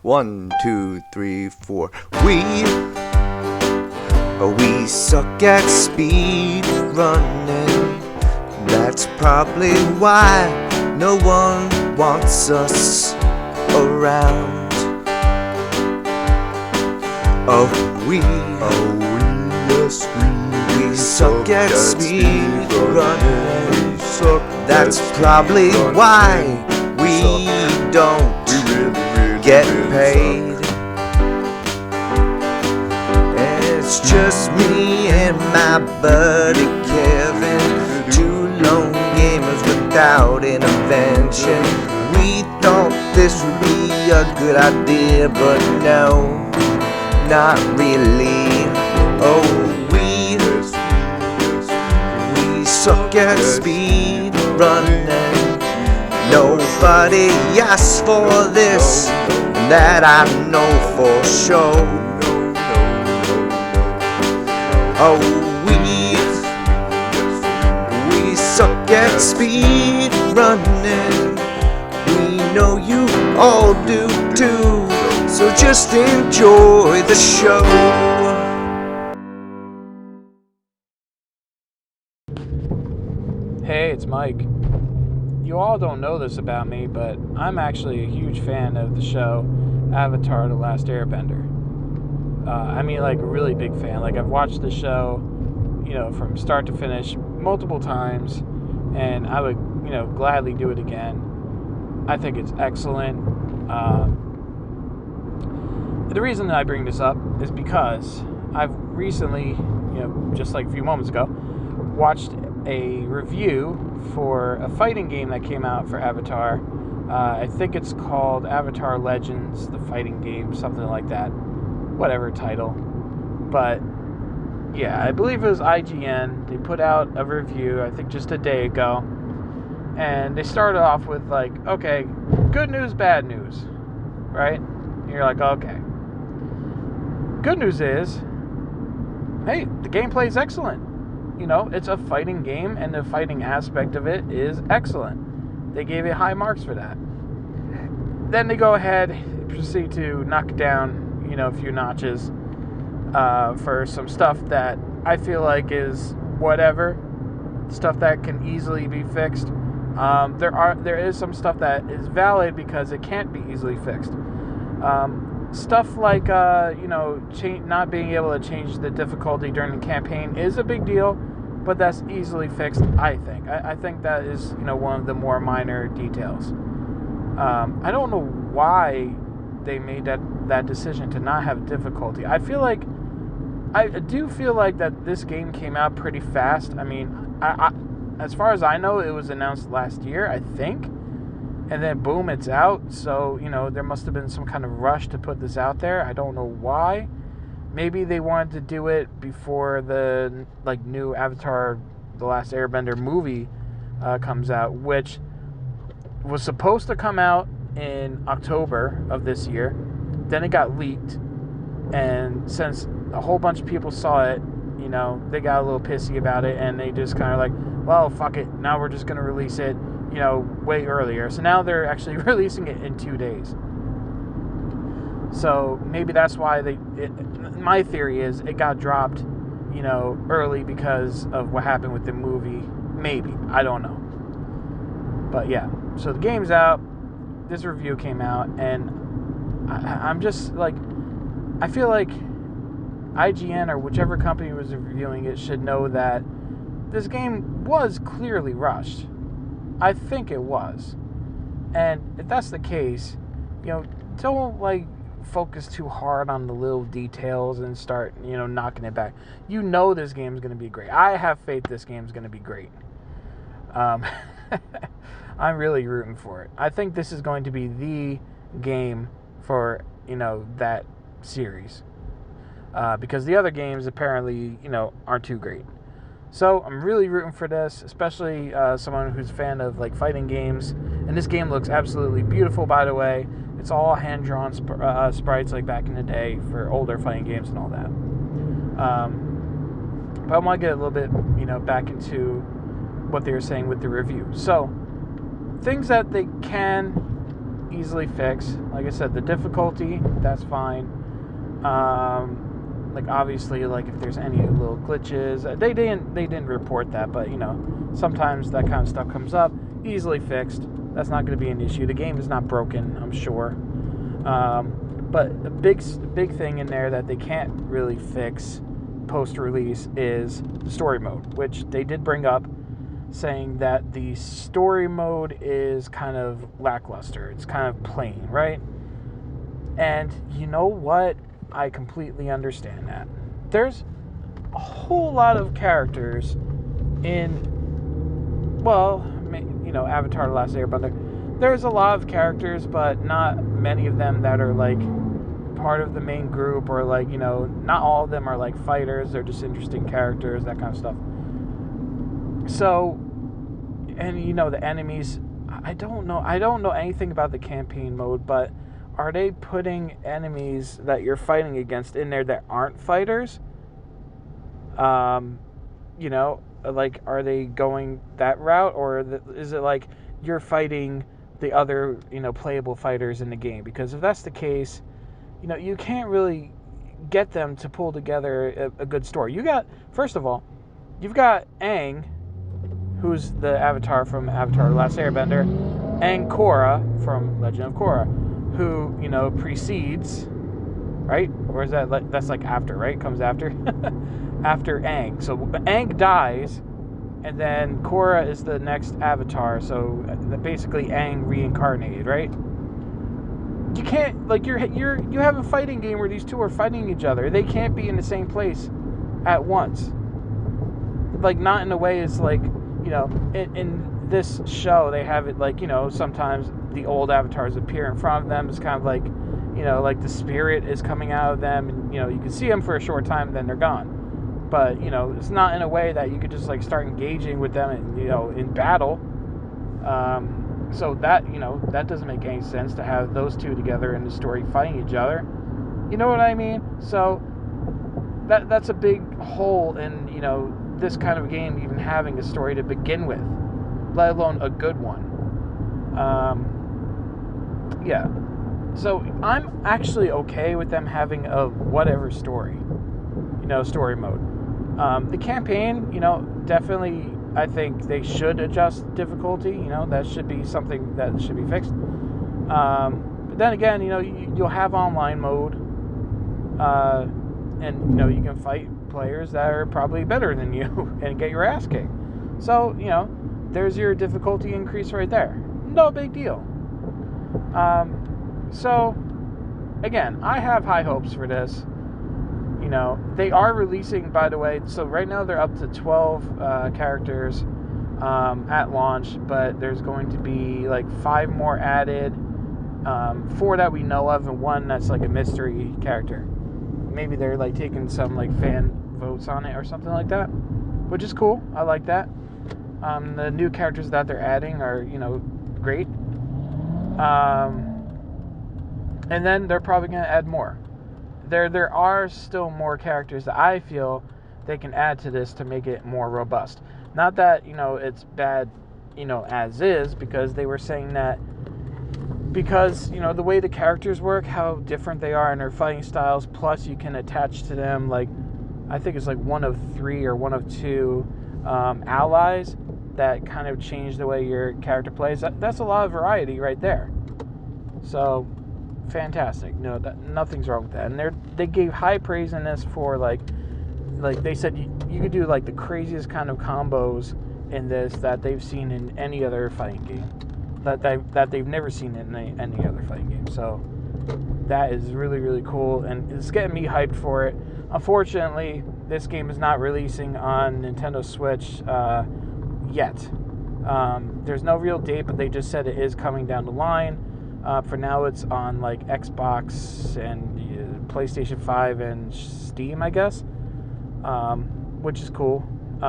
One, two, three, four. We suck at speed running. That's probably why no one wants us around. We suck at speed running. That's probably why we don't get paid. It's just me and my buddy Kevin, two lone gamers without intervention. We thought this would be a good idea, but no, not really. We suck at speed running. Nobody asked for this, and that I know for sure. We suck at speed running. We know you all do too, so just enjoy the show. Hey, it's Mike. You all don't know this about me, but I'm actually a huge fan of the show Avatar: The Last Airbender. Like a really big fan. Like, I've watched the show, from start to finish multiple times, and I would, gladly do it again. I think it's excellent. The reason that I bring this up is because I've recently, just like a few moments ago, watched a review for a fighting game that came out for Avatar. I think it's called Avatar Legends, the fighting game, something like that. Whatever title. But, yeah, I believe it was IGN. They put out a review, I think just a day ago. And they started off with, like, okay, good news, bad news. Right? And you're like, okay. Good news is, hey, the gameplay's excellent. It's a fighting game, and the fighting aspect of it is excellent. They gave it high marks for that. Then they go ahead and proceed to knock it down, a few notches for some stuff that I feel like is whatever. Stuff that can easily be fixed. There is some stuff that is valid because it can't be easily fixed. Stuff like, not being able to change the difficulty during the campaign is a big deal, but that's easily fixed, I think. I think that is, one of the more minor details. I don't know why they made that decision to not have difficulty. I do feel like that this game came out pretty fast. I as far as I know, it was announced last year, I think. And then boom, it's out. So, there must have been some kind of rush to put this out there. I don't know why. Maybe they wanted to do it before the new Avatar: The Last Airbender movie comes out, which was supposed to come out in October of this year. Then it got leaked, and since a whole bunch of people saw it, they got a little pissy about it, and they just kind of like, well, fuck it, now we're just going to release it way earlier. So now they're actually releasing it in 2 days. So maybe that's why my theory is it got dropped, early because of what happened with the movie. Maybe. I don't know. But yeah, so the game's out. This review came out, and I'm just like, I feel like IGN or whichever company was reviewing it should know that this game was clearly rushed. I think it was. And if that's the case, don't focus too hard on the little details and start, knocking it back. This game's going to be great. I have faith this game's going to be great. I'm really rooting for it. I think this is going to be the game for, that series. Because the other games apparently, aren't too great. So I'm really rooting for this, especially someone who's a fan of fighting games. And this game looks absolutely beautiful, by the way. It's all hand-drawn sprites like back in the day for older fighting games and all that. But I want to get a little bit, back into what they were saying with the review. So things that they can easily fixed. Like I said, the difficulty, that's fine. Like obviously, like if there's any little glitches, they didn't report that, but you know, sometimes that kind of stuff comes up. Easily fixed. That's not going to be an issue. The game is not broken, I'm sure. But a big thing in there that they can't really fix post-release is the story mode, which they did bring up, saying that the story mode is kind of lackluster. It's kind of plain, right? And you know what? I completely understand that. There's a whole lot of characters in, well, you know, Avatar: The Last Airbender. There's a lot of characters, but not many of them that are like part of the main group, or like, you know, not all of them are like fighters. They're just interesting characters, that kind of stuff. So, and you know, the enemies, I don't know anything about the campaign mode, but are they putting enemies that you're fighting against in there that aren't fighters? You know, like, are they going that route, or is it like you're fighting the other, you know, playable fighters in the game? Because if that's the case, you know, you can't really get them to pull together a good story. First of all, you've got Aang, who's the Avatar from Avatar: The Last Airbender, and Korra from Legend of Korra, who, you know, precedes, right? Or is that that's like after, right? Comes after after Aang. So Aang dies, and then Korra is the next Avatar. So basically Aang reincarnated, right? You can't, like, you have a fighting game where these two are fighting each other. They can't be in the same place at once. Like, not in a way it's like, you know, in this show they have it like, you know, sometimes the old avatars appear in front of them. It's kind of like, you know, like the spirit is coming out of them, and, you know, you can see them for a short time and then they're gone. But, you know, it's not in a way that you could just like start engaging with them and, you know, in battle. So that, you know, that doesn't make any sense to have those two together in the story fighting each other. You know what I mean? So that's a big hole in, you know, this kind of game even having a story to begin with, let alone a good one. Yeah. So I'm actually okay with them having a whatever story, you know, story mode. The campaign, you know, definitely, I think they should adjust difficulty. You know, that should be something that should be fixed. But then again, you know, you'll have online mode, and, you know, you can fight players that are probably better than you and get your ass kicked. So, you know, there's your difficulty increase right there. No big deal. So, again, I have high hopes for this. You know, they are releasing, by the way, so right now they're up to 12 characters at launch, but there's going to be like 5 more added, 4 that we know of, and 1 that's like a mystery character. Maybe they're like taking some like fan votes on it or something like that, which is cool. I like that. The new characters that they're adding are, you know, great. And then they're probably going to add more. There are still more characters that I feel they can add to this to make it more robust. Not that, you know, it's bad, you know, as is, because they were saying that because, you know, the way the characters work, how different they are in their fighting styles, plus you can attach to them, like, I think it's like 1 of 3 or 1 of 2 allies that kind of change the way your character plays. That's a lot of variety right there. So, fantastic. No, nothing's wrong with that. And they gave high praise in this for like they said you could do like the craziest kind of combos in this that they've seen in any other fighting game, that they've never seen in any other fighting game. So that is really, really cool, and it's getting me hyped for it. Unfortunately, this game is not releasing on Nintendo Switch yet. There's no real date, but they just said it is coming down the line. For now, it's on like Xbox and PlayStation 5 and Steam, I guess, which is cool. But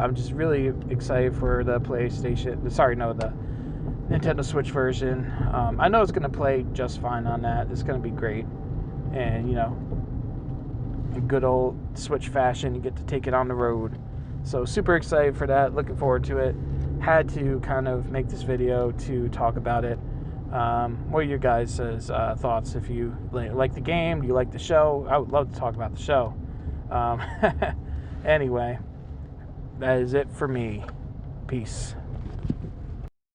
I'm just really excited for the the Nintendo Switch version. I know it's going to play just fine on that. It's going to be great. And, you know, in good old Switch fashion, you get to take it on the road. So super excited for that. Looking forward to it. Had to kind of make this video to talk about it. What are your guys' thoughts? If you like the game, do you like the show? I would love to talk about the show. Anyway, that is it for me. Peace.